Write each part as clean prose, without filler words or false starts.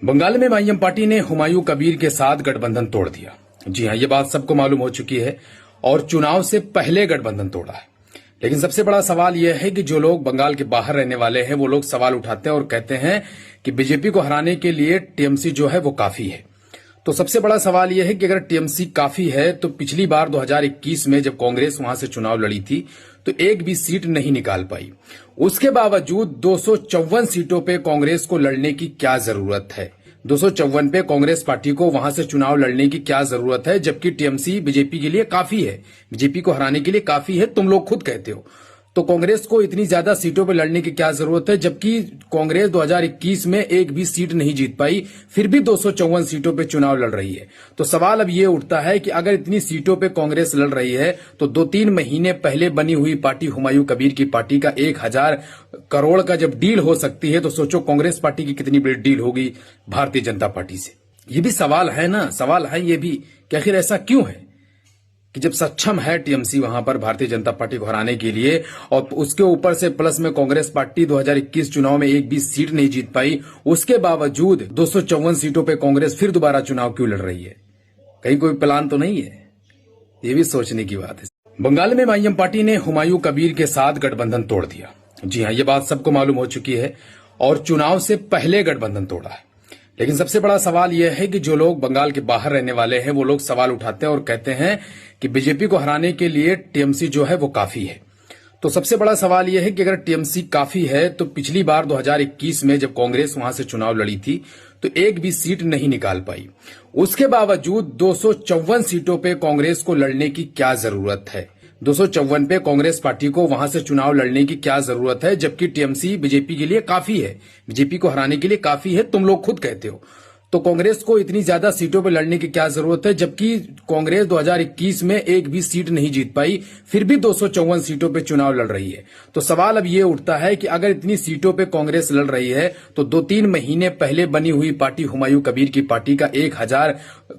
बंगाल में MIM party ने हुमायूं कबीर के साथ गठबंधन तोड़ दिया। जी हां, ये बात सबको मालूम हो चुकी है और चुनाव से पहले गठबंधन तोड़ा है। लेकिन सबसे बड़ा सवाल यह है कि जो लोग बंगाल के बाहर रहने वाले हैं वो लोग सवाल उठाते हैं और कहते हैं कि बीजेपी को हराने के लिए टीएमसी जो है वो काफी है। तो सबसे बड़ा सवाल यह है कि अगर टीएमसी काफी है तो पिछली बार 2021 में जब कांग्रेस वहां से चुनाव लड़ी थी तो एक भी सीट नहीं निकाल पाई। उसके बावजूद 254 सीटों पे कांग्रेस को लड़ने की क्या जरूरत है? 254 पे कांग्रेस पार्टी को वहां से चुनाव लड़ने की क्या जरूरत है, जबकि टीएमसी बीजेपी के लिए काफी है, बीजेपी को हराने के लिए काफी है, तुम लोग खुद कहते हो। तो कांग्रेस को इतनी ज्यादा सीटों पे लड़ने की क्या जरूरत है, जबकि कांग्रेस 2021 में एक भी सीट नहीं जीत पाई, फिर भी 254 सीटों पे चुनाव लड़ रही है। तो सवाल अब ये उठता है कि अगर इतनी सीटों पे कांग्रेस लड़ रही है तो 2-3 महीने पहले बनी हुई पार्टी हुमायूं कबीर की पार्टी का 1000 करोड़ का जब डील हो सकती है तो सोचो कांग्रेस पार्टी की कितनी बड़ी डील होगी भारतीय जनता पार्टी से। ये भी सवाल है ना, सवाल है ये भी कि आखिर ऐसा क्यों है कि जब सक्षम है टीएमसी वहां पर भारतीय जनता पार्टी को हराने के लिए और उसके ऊपर से प्लस में कांग्रेस पार्टी 2021 चुनाव में एक भी सीट नहीं जीत पाई, उसके बावजूद 254 सीटों पे कांग्रेस फिर दोबारा चुनाव क्यों लड़ रही है? कहीं कोई प्लान तो नहीं है? ये भी सोचने की बात है। बंगाल में एमआईएम पार्टी ने हुमायूं कबीर के साथ गठबंधन तोड़ दिया। जी हां, ये बात सबको मालूम हो चुकी है और चुनाव से पहले गठबंधन तोड़ा है। लेकिन सबसे बड़ा सवाल यह है कि जो लोग बंगाल के बाहर रहने वाले हैं वो लोग सवाल उठाते हैं और कहते हैं कि बीजेपी को हराने के लिए टीएमसी जो है वो काफी है। तो सबसे बड़ा सवाल यह है कि अगर टीएमसी काफी है तो पिछली बार 2021 में जब कांग्रेस वहां से चुनाव लड़ी थी तो एक भी सीट नहीं निकाल पाई। उसके बावजूद 254 सीटों पे कांग्रेस को लड़ने की क्या जरूरत है? 254 पे कांग्रेस पार्टी को वहां से चुनाव लड़ने की क्या जरूरत है, जबकि टीएमसी बीजेपी के लिए काफी है, बीजेपी को हराने के लिए काफी है, तुम लोग खुद कहते हो। तो कांग्रेस को इतनी ज्यादा सीटों पर लड़ने की क्या जरूरत है, जबकि कांग्रेस 2021 में एक भी सीट नहीं जीत पाई, फिर भी 254 सीटों पे चुनाव लड़ रही है। तो सवाल अब ये उठता है कि अगर इतनी सीटों पे कांग्रेस लड़ रही है तो 2-3 महीने पहले बनी हुई पार्टी हुमायूं कबीर की पार्टी का 1000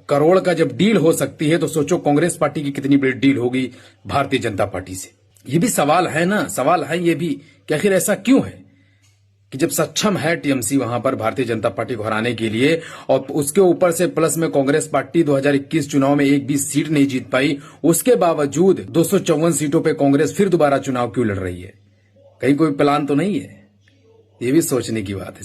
करोड़ का जब डील हो सकती है तो सोचो कांग्रेस पार्टी की कितनी बड़ी डील होगी भारतीय जनता पार्टी से। ये भी सवाल है ना, सवाल है ये भी कि आखिर ऐसा क्यों है कि जब सक्षम है टीएमसी वहां पर भारतीय जनता पार्टी को हराने के लिए और उसके ऊपर से प्लस में कांग्रेस पार्टी 2021 चुनाव में एक भी सीट नहीं जीत पाई, उसके बावजूद 254 सीटों पे कांग्रेस फिर दोबारा चुनाव क्यों लड़ रही है? कहीं कोई प्लान तो नहीं है? ये भी सोचने की बात है।